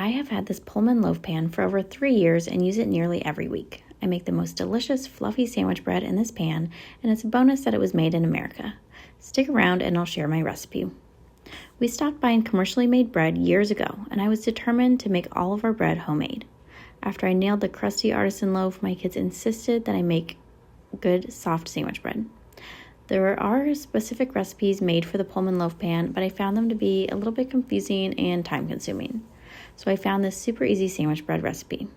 I have had this Pullman loaf pan for over 3 years and use it nearly every week. I make the most delicious, fluffy sandwich bread in this pan, and it's a bonus that it was made in America. Stick around and I'll share my recipe. We stopped buying commercially made bread years ago, and I was determined to make all of our bread homemade. After I nailed the crusty artisan loaf, my kids insisted that I make good, soft sandwich bread. There are specific recipes made for the Pullman loaf pan, but I found them to be a little bit confusing and time-consuming. So I found this super easy sandwich bread recipe.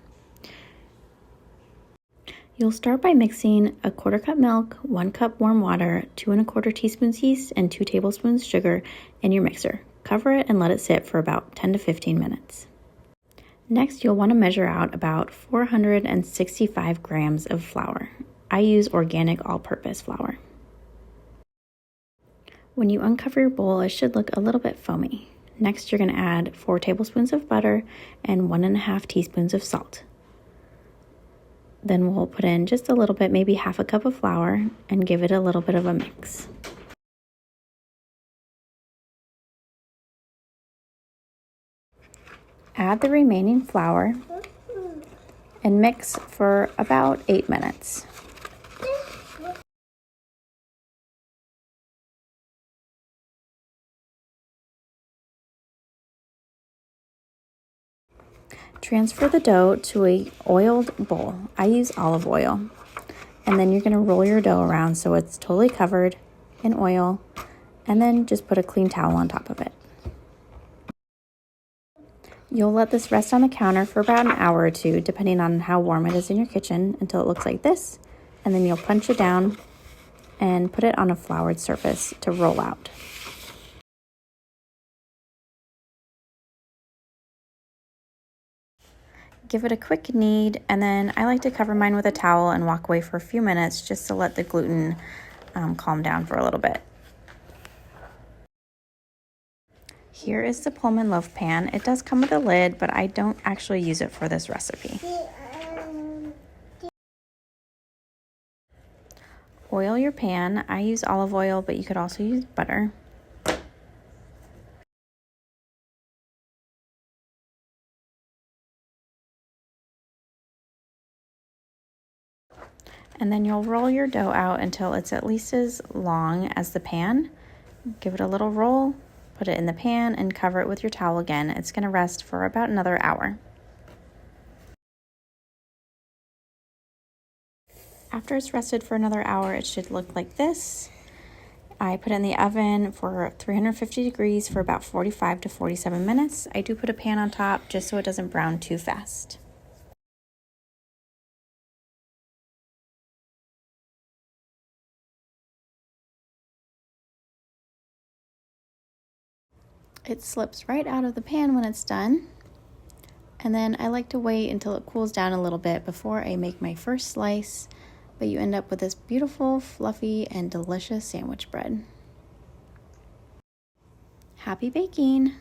You'll start by mixing a 1/4 cup milk, 1 cup warm water, 2 1/4 teaspoons yeast, and 2 tablespoons sugar in your mixer. Cover it and let it sit for about 10 to 15 minutes. Next, you'll want to measure out about 465 grams of flour. I use organic all-purpose flour. When you uncover your bowl, it should look a little bit foamy. Next, you're going to add 4 tablespoons of butter and 1 1/2 teaspoons of salt. Then we'll put in just a little bit, maybe 1/2 cup of flour, and give it a little bit of a mix. Add the remaining flour and mix for about 8 minutes. Transfer the dough to an oiled bowl. I use olive oil. And then you're going to roll your dough around so it's totally covered in oil, and then just put a clean towel on top of it. You'll let this rest on the counter for about an hour or two, depending on how warm it is in your kitchen, until it looks like this, and then you'll punch it down and put it on a floured surface to roll out. Give it a quick knead, and then I like to cover mine with a towel and walk away for a few minutes just to let the gluten calm down for a little bit. Here is the Pullman loaf pan. It does come with a lid, but I don't actually use it for this recipe. Oil your pan. I use olive oil, but you could also use butter. And then you'll roll your dough out until it's at least as long as the pan. Give it a little roll, put it in the pan, and cover it with your towel again. It's going to rest for about another hour. After it's rested for another hour, it should look like this. I put it in the oven for 350 degrees for about 45 to 47 minutes. I do put a pan on top just so it doesn't brown too fast. It slips right out of the pan when it's done. And then I like to wait until it cools down a little bit before I make my first slice, but you end up with this beautiful, fluffy, and delicious sandwich bread. Happy baking!